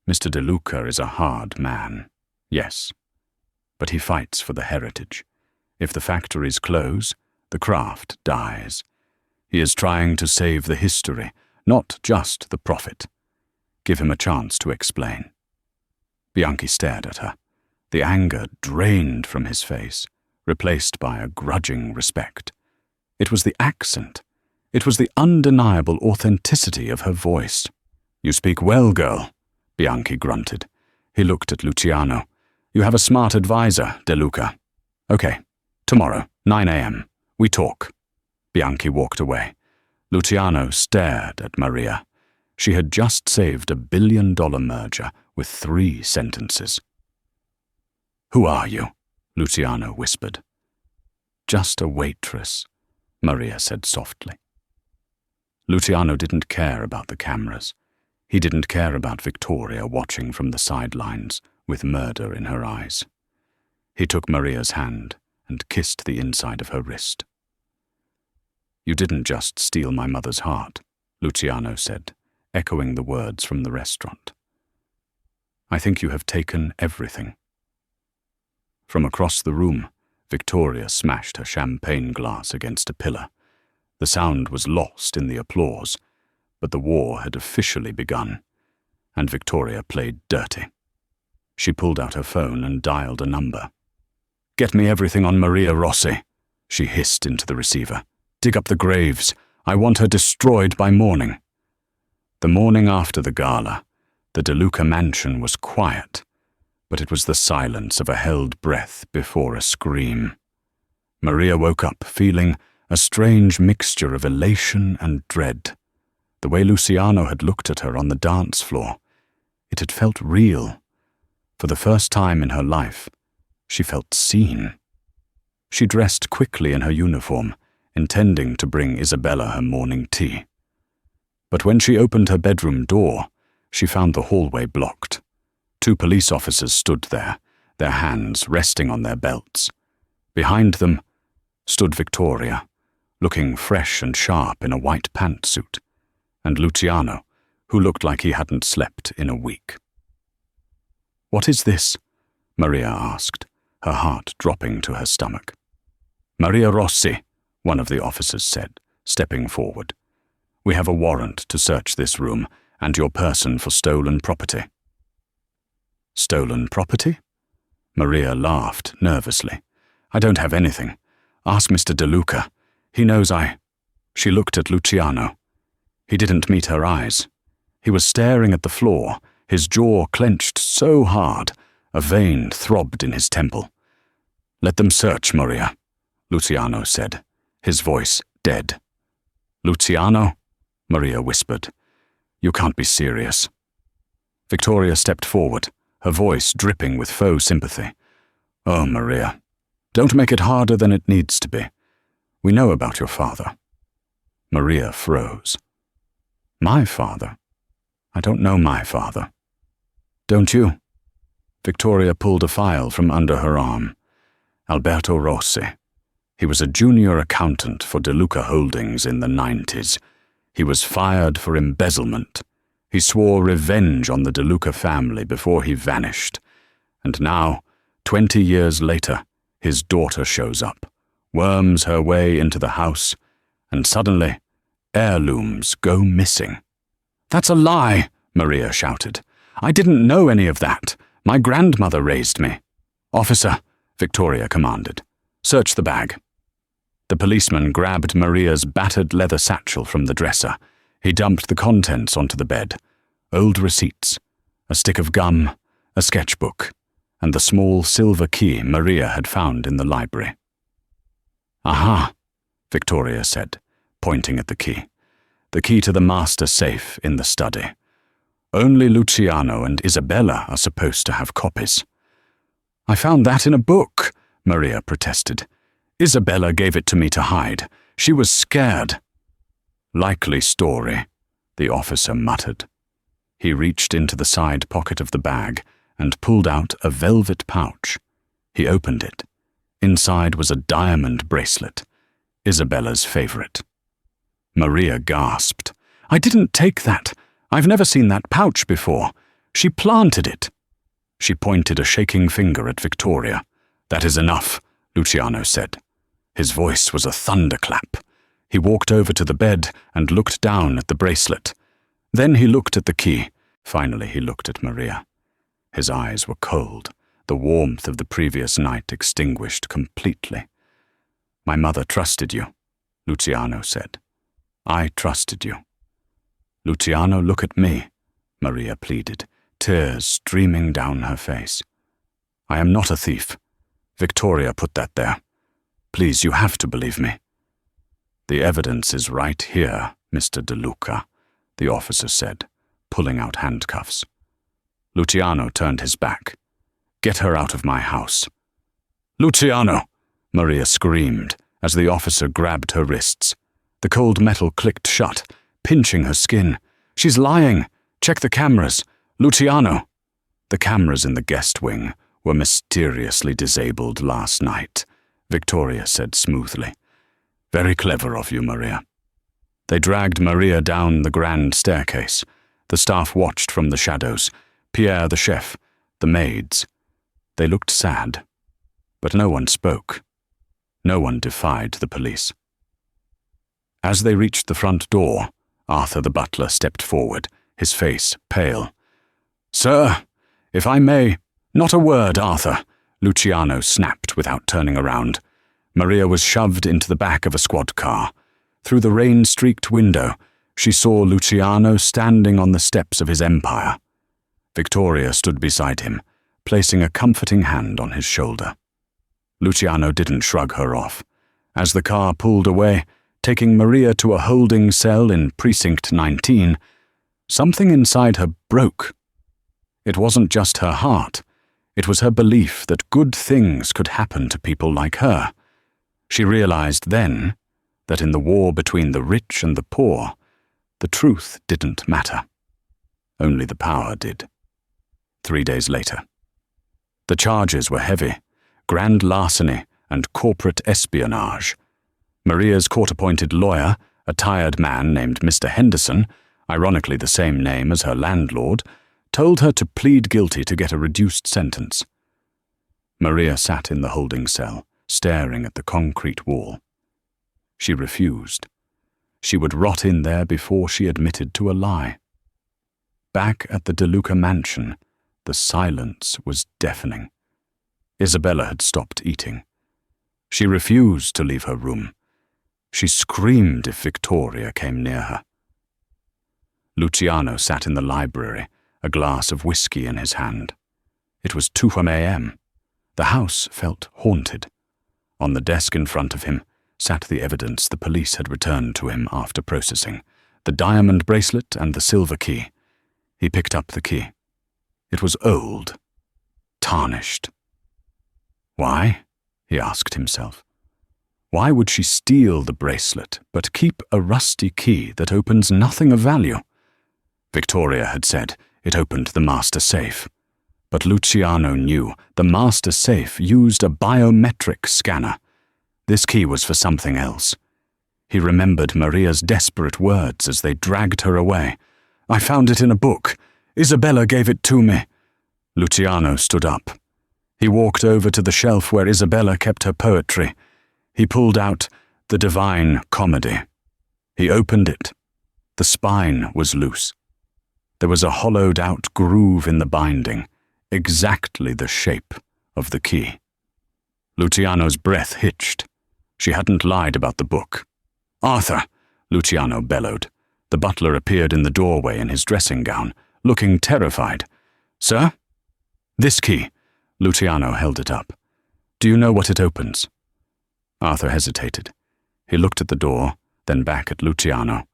Mr. De Luca is a hard man, yes, but he fights for the heritage. If the factories close, the craft dies. He is trying to save the history, not just the profit. Give him a chance to explain. Bianchi stared at her. The anger drained from his face, replaced by a grudging respect. It was the accent. It was the undeniable authenticity of her voice. You speak well, girl, Bianchi grunted. He looked at Luciano. You have a smart advisor, De Luca. Okay, tomorrow, 9 a.m. We talk. Bianchi walked away. Luciano stared at Maria. She had just saved $1 billion merger with 3 sentences. Who are you? Luciano whispered. Just a waitress, Maria said softly. Luciano didn't care about the cameras. He didn't care about Victoria watching from the sidelines with murder in her eyes. He took Maria's hand and kissed the inside of her wrist. You didn't just steal my mother's heart, Luciano said, echoing the words from the restaurant. I think you have taken everything. From across the room, Victoria smashed her champagne glass against a pillar. The sound was lost in the applause, but the war had officially begun, and Victoria played dirty. She pulled out her phone and dialed a number. Get me everything on Maria Rossi, she hissed into the receiver. Dig up the graves. I want her destroyed by morning. The morning after the gala, the De Luca mansion was quiet. but it was the silence of a held breath before a scream. Maria woke up feeling a strange mixture of elation and dread. The way Luciano had looked at her on the dance floor, it had felt real. For the first time in her life, she felt seen. She dressed quickly in her uniform, intending to bring Isabella her morning tea. But when she opened her bedroom door, she found the hallway blocked. 2 police officers stood there, their hands resting on their belts. Behind them stood Victoria, looking fresh and sharp in a white pantsuit, and Luciano, who looked like he hadn't slept in a week. "What is this?" Maria asked, her heart dropping to her stomach. "Maria Rossi," one of the officers said, stepping forward. "We have a warrant to search this room and your person for stolen property." "Stolen property?" Maria laughed nervously. "I don't have anything. Ask Mr. De Luca. He knows I—" She looked at Luciano. He didn't meet her eyes. He was staring at the floor, his jaw clenched so hard, a vein throbbed in his temple. "Let them search, Maria," Luciano said, his voice dead. "Luciano?" Maria whispered. "You can't be serious." Victoria stepped forward, her voice dripping with faux sympathy. "Oh, Maria, don't make it harder than it needs to be. We know about your father." Maria froze. "My father? I don't know my father." "Don't you?" Victoria pulled a file from under her arm. "Alberto Rossi. He was a junior accountant for De Luca Holdings in the 90s. He was fired for embezzlement. He swore revenge on the De Luca family before he vanished. And now, 20 years later, his daughter shows up, worms her way into the house, and suddenly, heirlooms go missing." "That's a lie," Maria shouted. "I didn't know any of that. My grandmother raised me." "Officer," Victoria commanded, "search the bag." The policeman grabbed Maria's battered leather satchel from the dresser. He dumped the contents onto the bed. Old receipts, a stick of gum, a sketchbook, and the small silver key Maria had found in the library. "Aha," Victoria said, pointing at the key. "The key to the master safe in the study. Only Luciano and Isabella are supposed to have copies." "I found that in a book," Maria protested. "Isabella gave it to me to hide. She was scared." "Likely story," the officer muttered. He reached into the side pocket of the bag and pulled out a velvet pouch. He opened it. Inside was a diamond bracelet, Isabella's favorite. Maria gasped. "I didn't take that. I've never seen that pouch before. She planted it." She pointed a shaking finger at Victoria. "That is enough," Luciano said. His voice was a thunderclap. He walked over to the bed and looked down at the bracelet. Then he looked at the key. Finally, he looked at Maria. His eyes were cold, the warmth of the previous night extinguished completely. "My mother trusted you," Luciano said. "I trusted you." "Luciano, look at me," Maria pleaded, tears streaming down her face. "I am not a thief. Victoria put that there. Please, you have to believe me." "The evidence is right here, Mr. De Luca," the officer said, pulling out handcuffs. Luciano turned his back. "Get her out of my house." "Luciano!" Maria screamed as the officer grabbed her wrists. The cold metal clicked shut, pinching her skin. "She's lying! Check the cameras! Luciano!" The cameras in the guest wing were mysteriously disabled last night, Victoria said smoothly. "Very clever of you, Maria." They dragged Maria down the grand staircase. The staff watched from the shadows. Pierre, the chef, the maids. They looked sad, but no one spoke. No one defied the police. As they reached the front door, Arthur the butler stepped forward, his face pale. "Sir, if I may—" "Not a word, Arthur," Luciano snapped without turning around. Maria was shoved into the back of a squad car. Through the rain-streaked window, she saw Luciano standing on the steps of his empire. Victoria stood beside him, placing a comforting hand on his shoulder. Luciano didn't shrug her off. As the car pulled away, taking Maria to a holding cell in Precinct 19, something inside her broke. It wasn't just her heart. It was her belief that good things could happen to people like her. She realized then that in the war between the rich and the poor, the truth didn't matter. Only the power did. 3 days later. The charges were heavy: grand larceny and corporate espionage. Maria's court-appointed lawyer, a tired man named Mr. Henderson, ironically the same name as her landlord, told her to plead guilty to get a reduced sentence. Maria sat in the holding cell, staring at the concrete wall. She refused. She would rot in there before she admitted to a lie. Back at the Duca mansion, the silence was deafening. Isabella had stopped eating. She refused to leave her room. She screamed if Victoria came near her. Luciano sat in the library, a glass of whiskey in his hand. It was 2 a.m. The house felt haunted. On the desk in front of him sat the evidence the police had returned to him after processing: the diamond bracelet and the silver key. He picked up the key. It was old, tarnished. Why? He asked himself. Why would she steal the bracelet but keep a rusty key that opens nothing of value? Victoria had said it opened the master safe. But Luciano knew the master safe used a biometric scanner. This key was for something else. He remembered Maria's desperate words as they dragged her away. "I found it in a book. Isabella gave it to me." Luciano stood up. He walked over to the shelf where Isabella kept her poetry. He pulled out The Divine Comedy. He opened it. The spine was loose. There was a hollowed-out groove in the binding, exactly the shape of the key. Luciano's breath hitched. She hadn't lied about the book. "Arthur!" Luciano bellowed. The butler appeared in the doorway in his dressing gown, looking terrified. "Sir?" "This key." Luciano held it up. "Do you know what it opens?" Arthur hesitated. He looked at the door, then back at Luciano.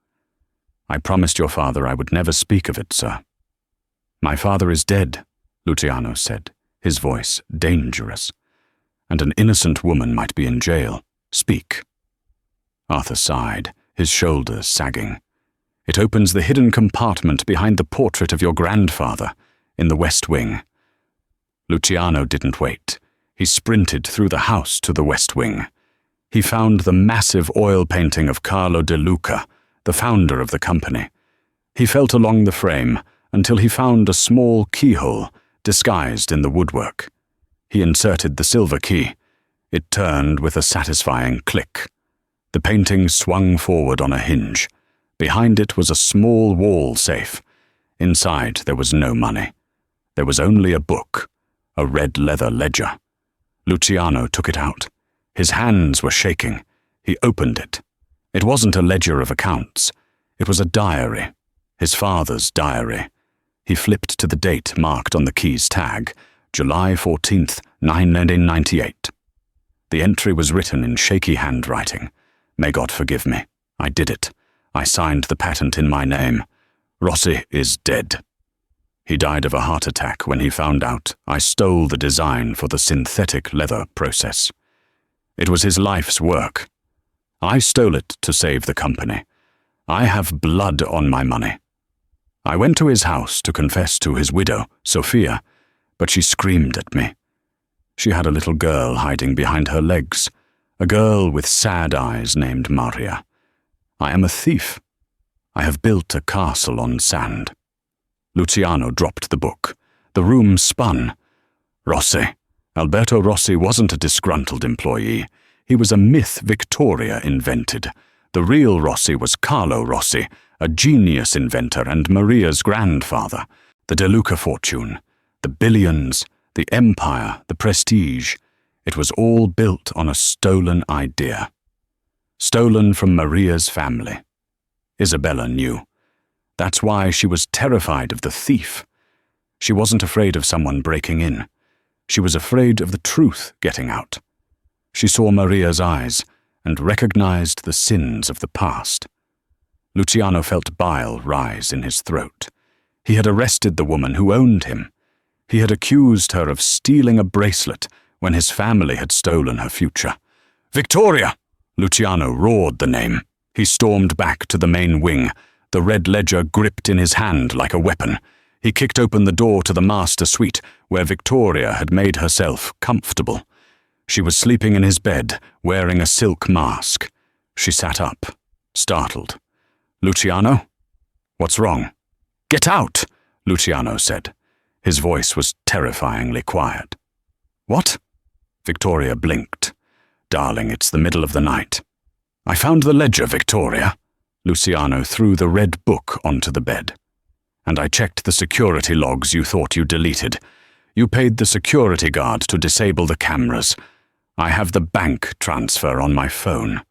"I promised your father I would never speak of it, sir." "My father is dead," Luciano said, his voice dangerous. "And an innocent woman might be in jail. Speak." Arthur sighed, his shoulders sagging. "It opens the hidden compartment behind the portrait of your grandfather, in the West Wing." Luciano didn't wait. He sprinted through the house to the West Wing. He found the massive oil painting of Carlo De Luca, the founder of the company. He felt along the frame until he found a small keyhole disguised in the woodwork. He inserted the silver key. It turned with a satisfying click. The painting swung forward on a hinge. Behind it was a small wall safe. Inside there was no money. There was only a book, a red leather ledger. Luciano took it out. His hands were shaking. He opened it. It wasn't a ledger of accounts. It was a diary, his father's diary. He flipped to the date marked on the key's tag, July 14th, 1998. The entry was written in shaky handwriting. "May God forgive me. I did it. I signed the patent in my name. Rossi is dead. He died of a heart attack when he found out I stole the design for the synthetic leather process. It was his life's work. I stole it to save the company. I have blood on my money." I went to his house to confess to his widow, Sophia, but she screamed at me. She had a little girl hiding behind her legs, a girl with sad eyes named Maria. I am a thief. I have built a castle on sand. Luciano dropped the book. The room spun. Rossi. Alberto Rossi wasn't a disgruntled employee. He was a myth Victoria invented. The real Rossi was Carlo Rossi, a genius inventor and Maria's grandfather. The De Luca fortune, the billions, the empire, the prestige. It was all built on a stolen idea. Stolen from Maria's family. Isabella knew. That's why she was terrified of the thief. She wasn't afraid of someone breaking in. She was afraid of the truth getting out. She saw Maria's eyes and recognized the sins of the past. Luciano felt bile rise in his throat. He had arrested the woman who owned him. He had accused her of stealing a bracelet when his family had stolen her future. "Victoria!" Luciano roared the name. He stormed back to the main wing, the red ledger gripped in his hand like a weapon. He kicked open the door to the master suite, where Victoria had made herself comfortable. She was sleeping in his bed, wearing a silk mask. She sat up, startled. "Luciano? What's wrong?" "Get out!" Luciano said. His voice was terrifyingly quiet. "What?" Victoria blinked. "Darling, it's the middle of the night." "I found the ledger, Victoria." Luciano threw the red book onto the bed. "And I checked the security logs you thought you deleted. You paid the security guard to disable the cameras. I have the bank transfer on my phone."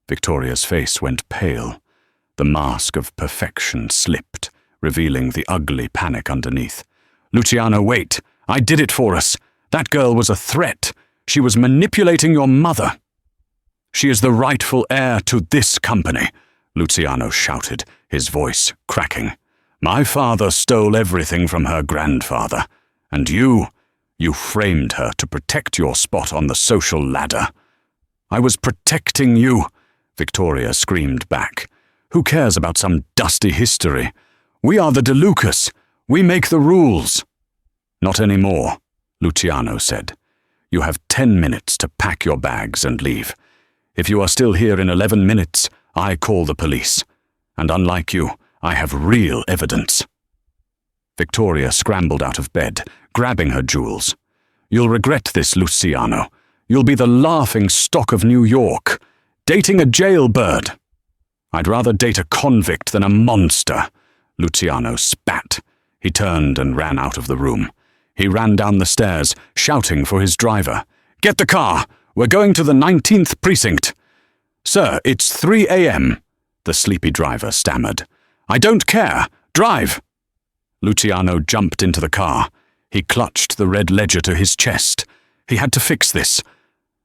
Victoria's face went pale. The mask of perfection slipped, revealing the ugly panic underneath. "Luciano, wait! I did it for us! That girl was a threat! She was manipulating your mother!" "She is the rightful heir to this company," Luciano shouted, his voice cracking. "My father stole everything from her grandfather, and you framed her to protect your spot on the social ladder." "I was protecting you," Victoria screamed back. "Who cares about some dusty history? We are the De Lucas. We make the rules." "Not anymore," Luciano said. "You have 10 minutes to pack your bags and leave. If you are still here in 11 minutes, I call the police. And unlike you, I have real evidence." Victoria scrambled out of bed, grabbing her jewels. "You'll regret this, Luciano. You'll be the laughing stock of New York, dating a jailbird." "I'd rather date a convict than a monster," Luciano spat. He turned and ran out of the room. He ran down the stairs, shouting for his driver. "Get the car! We're going to the 19th precinct." "Sir, it's 3 a.m., the sleepy driver stammered. "I don't care. Drive!" Luciano jumped into the car. He clutched the red ledger to his chest. He had to fix this.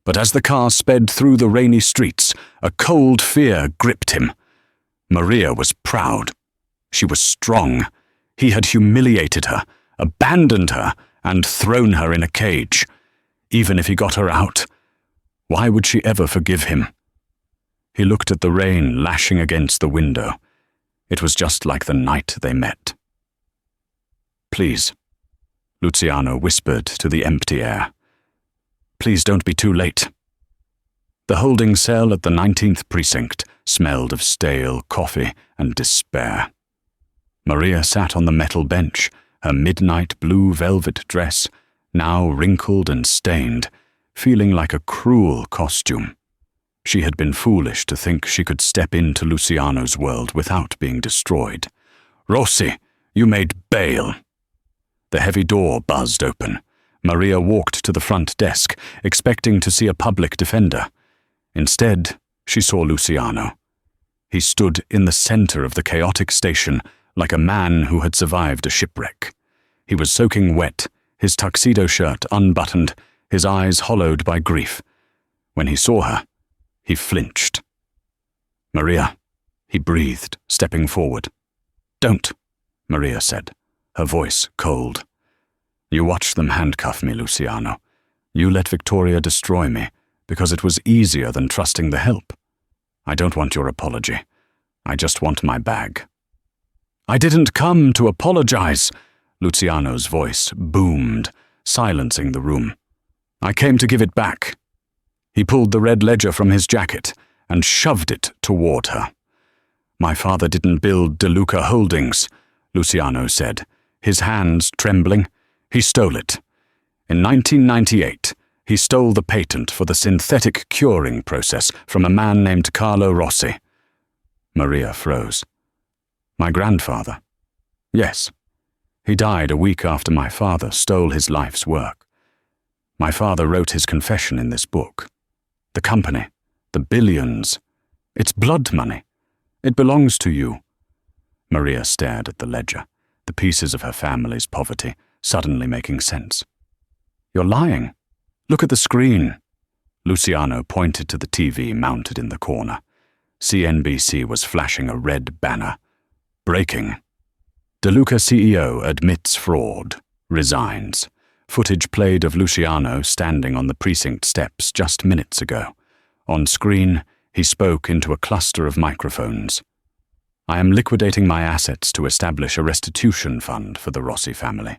But as the car sped through the rainy streets, a cold fear gripped him. Maria was proud. She was strong. He had humiliated her, abandoned her, and thrown her in a cage. Even if he got her out, why would she ever forgive him? He looked at the rain lashing against the window. It was just like the night they met. "Please," Luciano whispered to the empty air. "Please don't be too late." The holding cell at the 19th precinct smelled of stale coffee and despair. Maria sat on the metal bench, her midnight blue velvet dress, now wrinkled and stained, feeling like a cruel costume. She had been foolish to think she could step into Luciano's world without being destroyed. "Rossi, you made bail." The heavy door buzzed open. Maria walked to the front desk, expecting to see a public defender. Instead, she saw Luciano. He stood in the center of the chaotic station like a man who had survived a shipwreck. He was soaking wet, his tuxedo shirt unbuttoned, his eyes hollowed by grief. When he saw her, he flinched. "Maria," he breathed, stepping forward. "Don't," Maria said, her voice cold. "You watched them handcuff me, Luciano. You let Victoria destroy me because it was easier than trusting the help. I don't want your apology. I just want my bag." "I didn't come to apologize," Luciano's voice boomed, silencing the room. "I came to give it back." He pulled the red ledger from his jacket and shoved it toward her. "My father didn't build De Luca Holdings," Luciano said, his hands trembling. "He stole it. In 1998, he stole the patent for the synthetic curing process from a man named Carlo Rossi." Maria froze. "My grandfather?" "Yes. He died a week after my father stole his life's work. My father wrote his confession in this book. The company, the billions, it's blood money. It belongs to you." Maria stared at the ledger, the pieces of her family's poverty suddenly making sense. You're lying. Look at the screen. Luciano pointed to the TV mounted in the corner. CNBC was flashing a red banner. Breaking. Duca CEO admits fraud. Resigns. Footage played of Luciano standing on the precinct steps just minutes ago. On screen, he spoke into a cluster of microphones. I am liquidating my assets to establish a restitution fund for the Rossi family.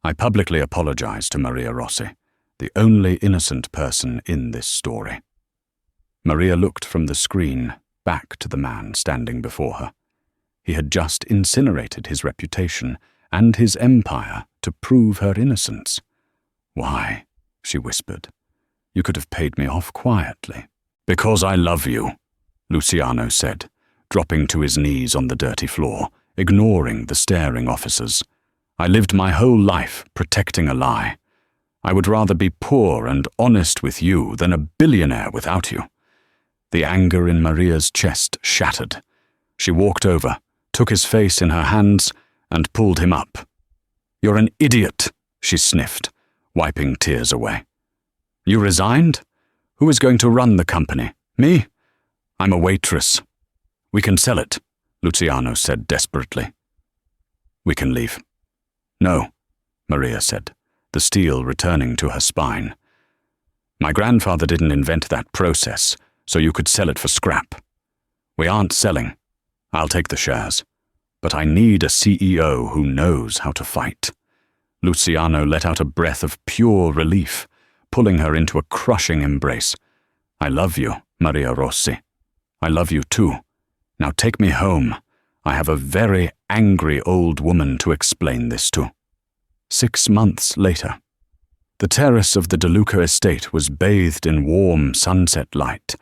I publicly apologize to Maria Rossi, the only innocent person in this story. Maria looked from the screen back to the man standing before her. He had just incinerated his reputation and his empire to prove her innocence. Why, she whispered, you could have paid me off quietly. Because I love you, Luciano said, dropping to his knees on the dirty floor, ignoring the staring officers. I lived my whole life protecting a lie. I would rather be poor and honest with you than a billionaire without you. The anger in Maria's chest shattered. She walked over, took his face in her hands, and pulled him up. You're an idiot, she sniffed, wiping tears away. You resigned? Who is going to run the company? Me? I'm a waitress. We can sell it, Luciano said desperately. We can leave. No, Maria said, the steel returning to her spine. My grandfather didn't invent that process, so you could sell it for scrap. We aren't selling. I'll take the shares. But I need a CEO who knows how to fight. Luciano let out a breath of pure relief, pulling her into a crushing embrace. I love you, Maria Rossi. I love you too. Now take me home. I have a very angry old woman to explain this to. 6 months later. The terrace of the Duca estate was bathed in warm sunset light.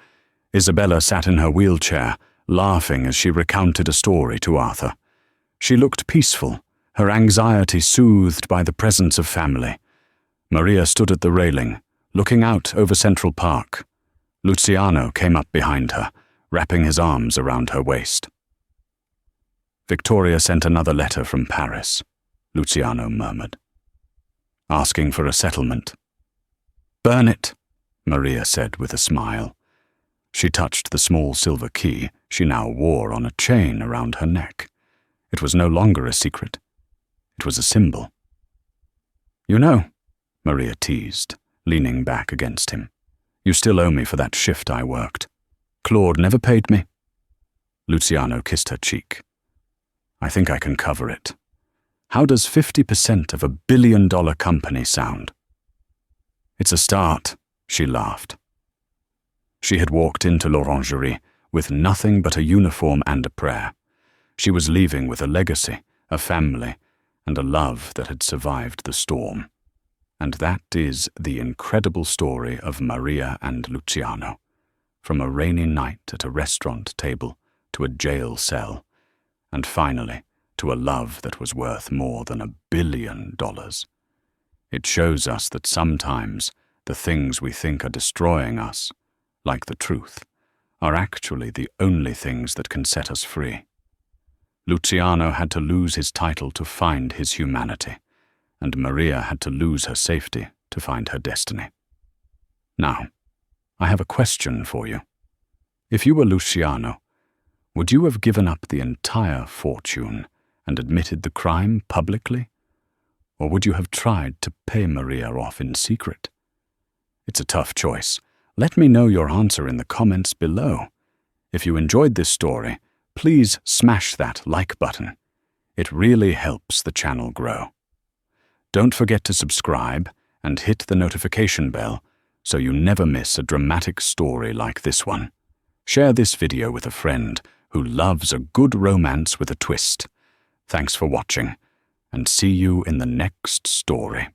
Isabella sat in her wheelchair, laughing as she recounted a story to Arthur. She looked peaceful, her anxiety soothed by the presence of family. Maria stood at the railing, looking out over Central Park. Luciano came up behind her, wrapping his arms around her waist. Victoria sent another letter from Paris, Luciano murmured. Asking for a settlement. Burn it, Maria said with a smile. She touched the small silver key she now wore on a chain around her neck. It was no longer a secret. It was a symbol. You know, Maria teased, leaning back against him, you still owe me for that shift I worked. Claude never paid me. Luciano kissed her cheek. I think I can cover it. How does 50% of $1 billion company sound? It's a start, she laughed. She had walked into l'Orangerie with nothing but a uniform and a prayer. She was leaving with a legacy, a family, and a love that had survived the storm. And that is the incredible story of Maria and Luciano. From a rainy night at a restaurant table to a jail cell, and finally to a love that was worth more than $1 billion. It shows us that sometimes the things we think are destroying us, like the truth, are actually the only things that can set us free. Luciano had to lose his title to find his humanity, and Maria had to lose her safety to find her destiny. Now, I have a question for you. If you were Luciano, would you have given up the entire fortune and admitted the crime publicly? Or would you have tried to pay Maria off in secret? It's a tough choice. Let me know your answer in the comments below. If you enjoyed this story, please smash that like button. It really helps the channel grow. Don't forget to subscribe and hit the notification bell so you never miss a dramatic story like this one. Share this video with a friend who loves a good romance with a twist. Thanks for watching, and see you in the next story.